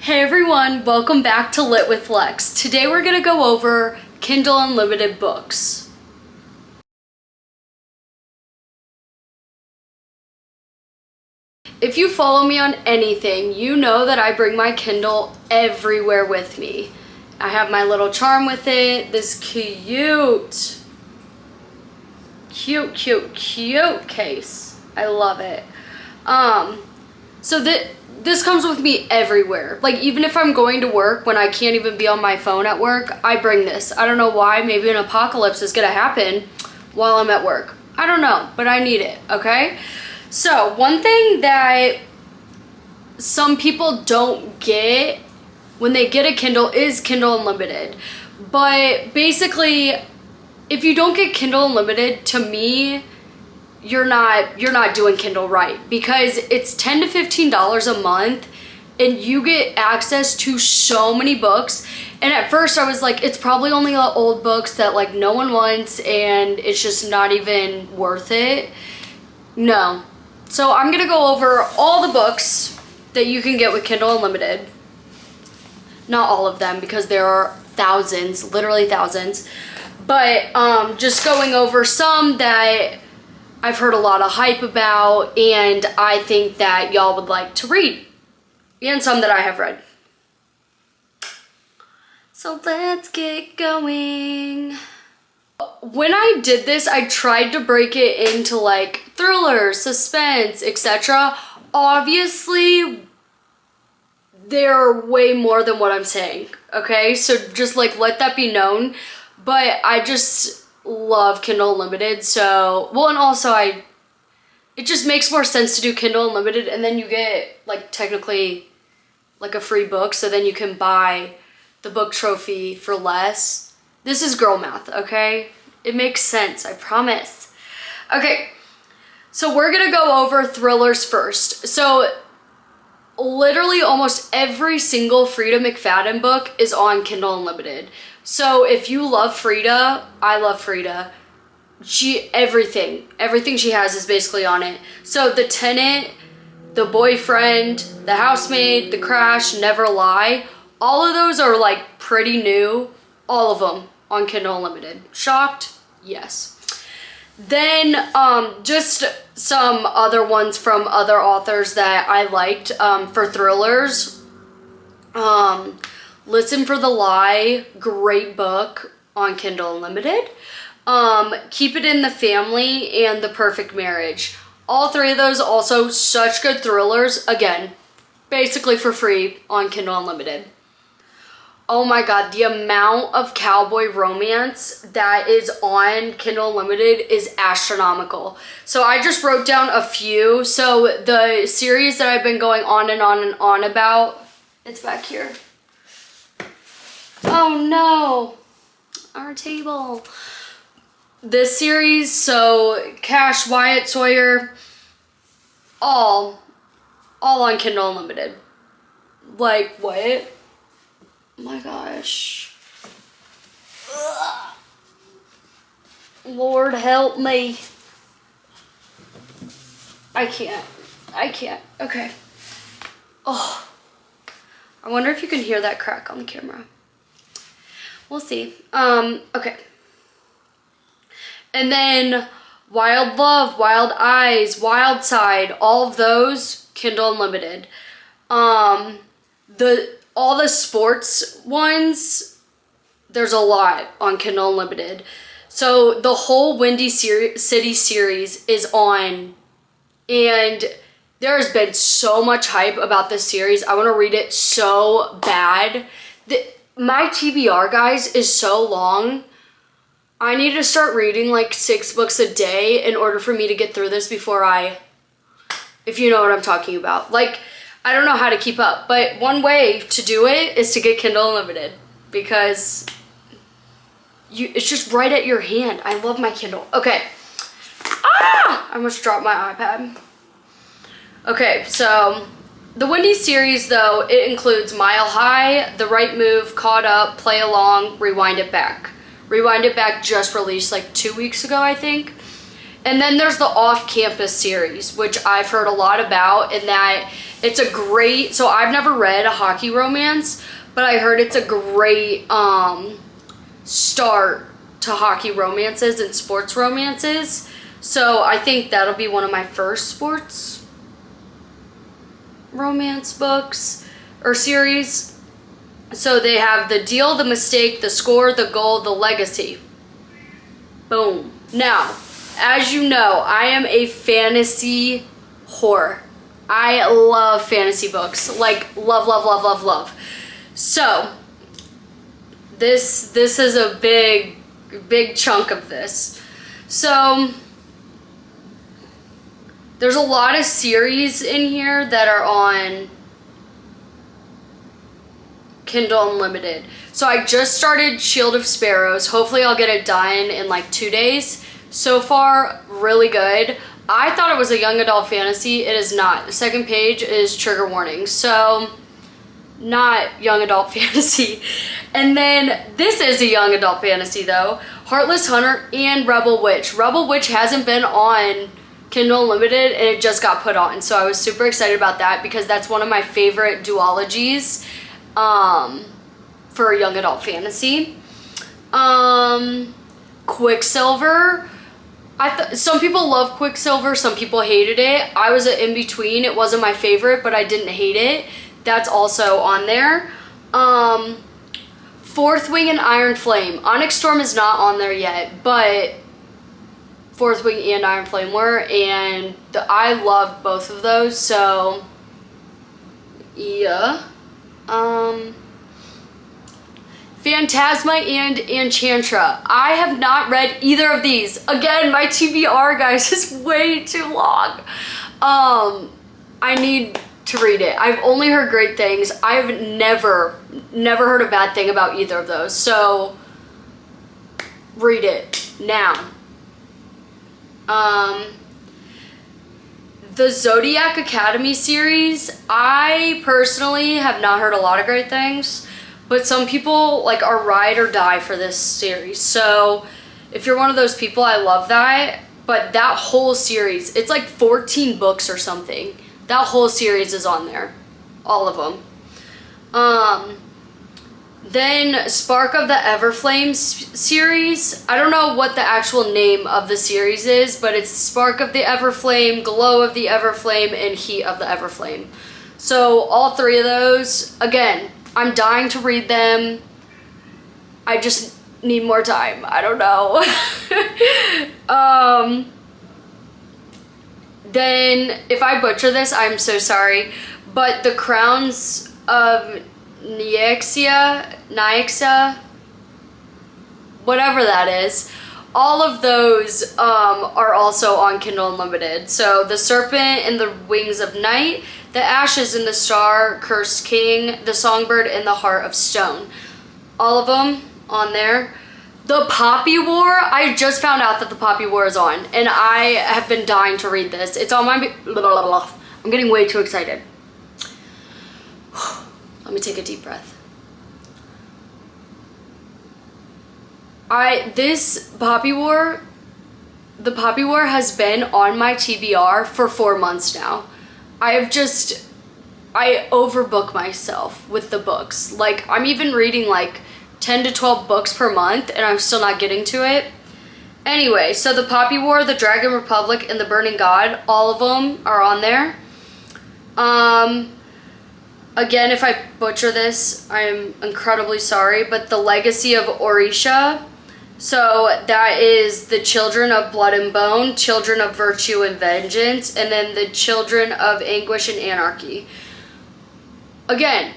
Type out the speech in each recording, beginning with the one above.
Hey everyone, welcome back to Lit with Lex. Today we're going to go over Kindle Unlimited books. If you follow me on anything, you know that I bring my Kindle everywhere with me. I have my little charm with it, this cute case. I love it. So this comes with me everywhere. Like, even if I'm going to work when I can't even be on my phone at work, I bring this. I don't know why. Maybe an apocalypse is gonna happen while I'm at work. I don't know, but I need it, okay? So one thing that some people don't get when they get a Kindle is Kindle Unlimited. But basically, if you don't get Kindle Unlimited, to me, you're not doing Kindle right, because it's $10 to $15 a month and you get access to so many books. And at first I was like, it's probably only old books that like no one wants and it's just not even worth it. No. So I'm gonna go over all the books that you can get with Kindle Unlimited. Not all of them, because there are thousands, literally thousands. But just going over some that I've heard a lot of hype about and I think that y'all would like to read, and some that I have read. So let's get going. When I did this, I tried to break it into like thriller, suspense, etc. Obviously, they're way more than what I'm saying, okay? So just like let that be known. But I just love Kindle Unlimited, so, well, and also it just makes more sense to do Kindle Unlimited, and then you get like technically like a free book, so then you can buy the book trophy for less. This is girl math, okay? It makes sense, I promise. Okay, so we're gonna go over thrillers first. So literally almost every single Frida McFadden book is on Kindle Unlimited. So if you love Frida, I love Frida. Everything she has is basically on it. So The Tenant, The Boyfriend, The Housemaid, The Crash, Never Lie, all of those are like pretty new. All of them on Kindle Unlimited. Shocked? Yes. Then just some other ones from other authors that I liked for thrillers. Listen for the Lie, great book on Kindle Unlimited. Keep It in the Family and The Perfect Marriage. All three of those also such good thrillers. Again, basically for free on Kindle Unlimited. Oh my god, the amount of cowboy romance that is on Kindle Unlimited is astronomical. So I just wrote down a few. So the series that I've been going on and on and on about, it's back here. Oh no, our table. This series, so Cash, Wyatt, Sawyer, all on Kindle Unlimited. Like, what? Oh my gosh. Ugh. Lord help me. I can't. Okay. Oh. I wonder if you can hear that crack on the camera. We'll see. Okay. And then Wild Love, Wild Eyes, Wild Side, all of those, Kindle Unlimited. All the sports ones, there's a lot on Kindle Unlimited. So the whole Windy City series is on, and there has been so much hype about this series. I want to read it so bad. My TBR, guys, is so long. I need to start reading like 6 books a day in order for me to get through this before if you know what I'm talking about. Like, I don't know how to keep up, but one way to do it is to get Kindle Unlimited, because it's just right at your hand. I love my Kindle. Okay. I almost dropped my iPad. Okay, so the Windy series, though, it includes Mile High, The Right Move, Caught Up, Play Along, Rewind It Back. Rewind It Back just released like 2 weeks ago, I think. And then there's the off-campus series, which I've heard a lot about, and that it's a great, so I've never read a hockey romance, but I heard it's a great start to hockey romances and sports romances. So I think that'll be one of my first sports romance books or series. So they have The Deal, The Mistake, The Score, The Goal, The Legacy. Boom. Now, as you know, I am a fantasy whore. I love fantasy books. Like, love, love, love, love, love. So, this is a big chunk of this. So, there's a lot of series in here that are on Kindle Unlimited. So I just started Shield of Sparrows. Hopefully I'll get it done in like 2 days. So far, really good. I thought it was a young adult fantasy. It is not. The second page is trigger warning. So, not young adult fantasy. And then this is a young adult fantasy though. Heartless Hunter and Rebel Witch. Rebel Witch hasn't been on Kindle Unlimited and it just got put on. So I was super excited about that because that's one of my favorite duologies for a young adult fantasy. Quicksilver. Some people love Quicksilver, some people hated it. I was in between. It wasn't my favorite, but I didn't hate it. That's also on there. Fourth Wing and Iron Flame. Onyx Storm is not on there yet, but Fourth Wing and Iron Flame were, and I loved both of those, so yeah. Phantasma and Enchantra. I have not read either of these. Again, my TBR, guys, is way too long. I need to read it. I've only heard great things. I've never heard a bad thing about either of those. So, read it now. The Zodiac Academy series, I personally have not heard a lot of great things. But some people like are ride or die for this series. So if you're one of those people, I love that. But that whole series, it's like 14 books or something. That whole series is on there. All of them. Then Spark of the Everflame series. I don't know what the actual name of the series is, but it's Spark of the Everflame, Glow of the Everflame, and Heat of the Everflame. So all three of those, again, I'm dying to read them. I just need more time. I don't know. Then, if I butcher this, I'm so sorry. But The Crowns of Nyxia, whatever that is, all of those are also on Kindle Unlimited. So The Serpent and the Wings of Night, The Ashes and the Star-Cursed King, The Songbird and the Heart of Stone. All of them on there. The Poppy War, I just found out that The Poppy War is on, and I have been dying to read this. It's on my... Blah, blah, blah. I'm getting way too excited. Let me take a deep breath. The Poppy War has been on my TBR for 4 months now. I overbook myself with the books. Like, I'm even reading like 10 to 12 books per month and I'm still not getting to it. Anyway, so The Poppy War, The Dragon Republic, and The Burning God, all of them are on there. Again, if I butcher this, I'm incredibly sorry, but The Legacy of Orisha. So that is The Children of Blood and Bone, Children of Virtue and Vengeance, and then The Children of Anguish and Anarchy. Again,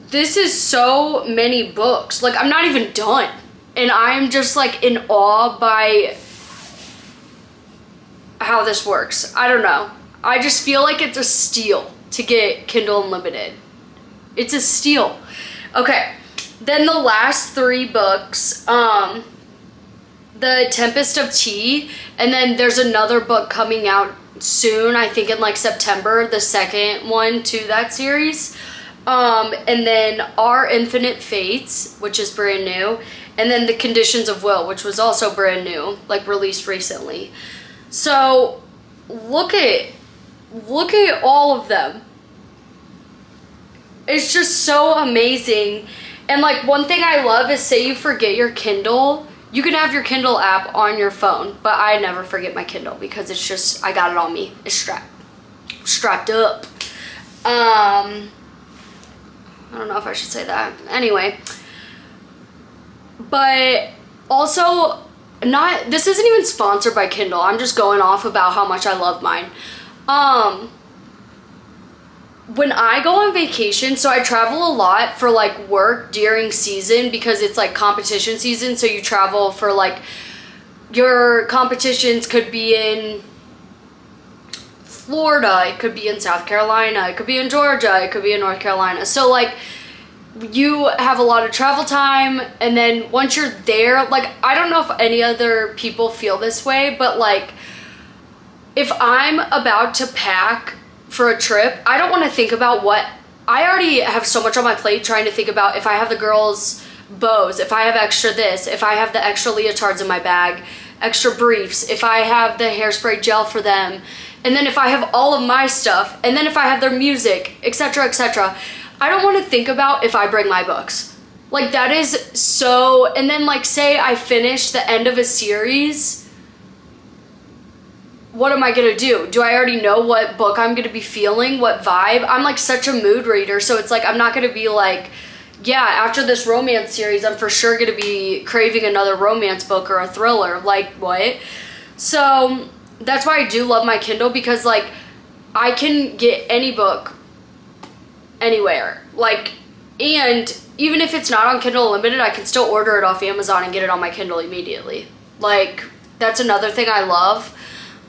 this is so many books. Like, I'm not even done. And I'm just like in awe by how this works. I don't know. I just feel like it's a steal to get Kindle Unlimited. It's a steal. Okay. Then the last 3 books, The Tempest of Tea, and then there's another book coming out soon, I think in like September, the second one to that series. And then Our Infinite Fates, which is brand new, And then The Conditions of Will, which was also brand new, like released recently. So look at all of them. It's just so amazing. And like one thing I love is, say you forget your Kindle, you can have your Kindle app on your phone, but I never forget my Kindle because it's just, I got it on me. It's strapped up. I don't know if I should say that. Anyway, but also this isn't even sponsored by Kindle. I'm just going off about how much I love mine. When I go on vacation, so I travel a lot for like work during season because it's like competition season. So you travel for like, your competitions could be in Florida, it could be in South Carolina, it could be in Georgia, it could be in North Carolina. So like you have a lot of travel time, and then once you're there, like I don't know if any other people feel this way, but like if I'm about to pack for a trip, I don't want to think about what, I already have so much on my plate trying to think about if I have the girls' bows, if I have extra this, if I have the extra leotards in my bag, extra briefs, if I have the hairspray gel for them, and then if I have all of my stuff, and then if I have their music, etc., etc. I don't want to think about if I bring my books. Like that is so, and then like say I finish the end of a series, what am I gonna do? Do I already know what book I'm gonna be feeling, what vibe? I'm like such a mood reader, so it's like I'm not gonna be like, yeah, after this romance series, I'm for sure gonna be craving another romance book or a thriller. Like what? So that's why I do love my Kindle, because like I can get any book anywhere. Like, and even if it's not on Kindle Unlimited, I can still order it off Amazon and get it on my Kindle immediately. Like that's another thing I love.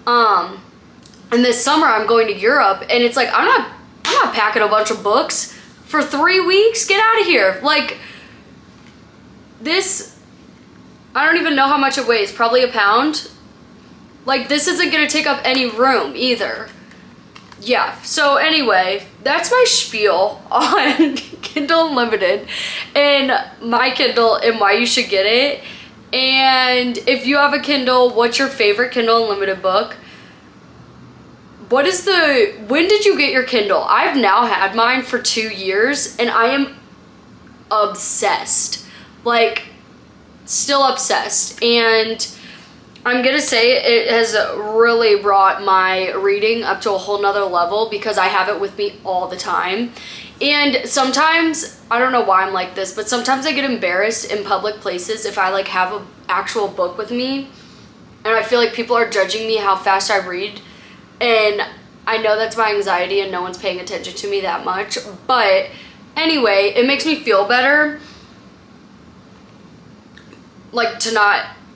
And this summer I'm going to Europe, and it's like I'm not packing a bunch of books for 3 weeks. Get out of here. Like this, I don't even know how much it weighs, probably a pound. Like this isn't gonna take up any room either. Yeah, so anyway, that's my spiel on Kindle Unlimited and my Kindle and why you should get it. And if you have a Kindle, what's your favorite Kindle Unlimited book? When did you get your Kindle? I've now had mine for 2 years and I am obsessed. Like, still obsessed. And I'm gonna say it has really brought my reading up to a whole nother level because I have it with me all the time. And sometimes, I don't know why I'm like this, but sometimes I get embarrassed in public places if I like have an actual book with me and I feel like people are judging me how fast I read. And I know that's my anxiety and no one's paying attention to me that much. But anyway, it makes me feel better, like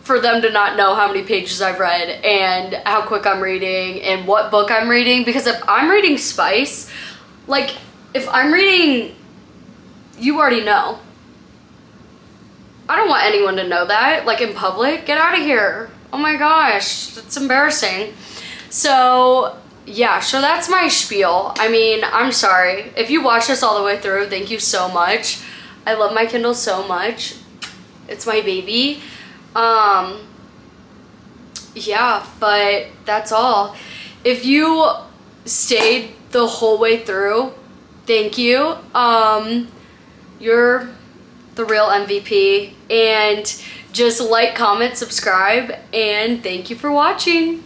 for them to not know how many pages I've read and how quick I'm reading and what book I'm reading. Because if I'm reading Spice, like if I'm reading, you already know. I don't want anyone to know that, like in public. Get out of here. Oh my gosh, that's embarrassing. So yeah, so that's my spiel. I mean, I'm sorry. If you watched this all the way through, thank you so much. I love my Kindle so much. It's my baby. Yeah, but that's all. If you stayed the whole way through, thank you. You're the real MVP. And just like, comment, subscribe, and thank you for watching.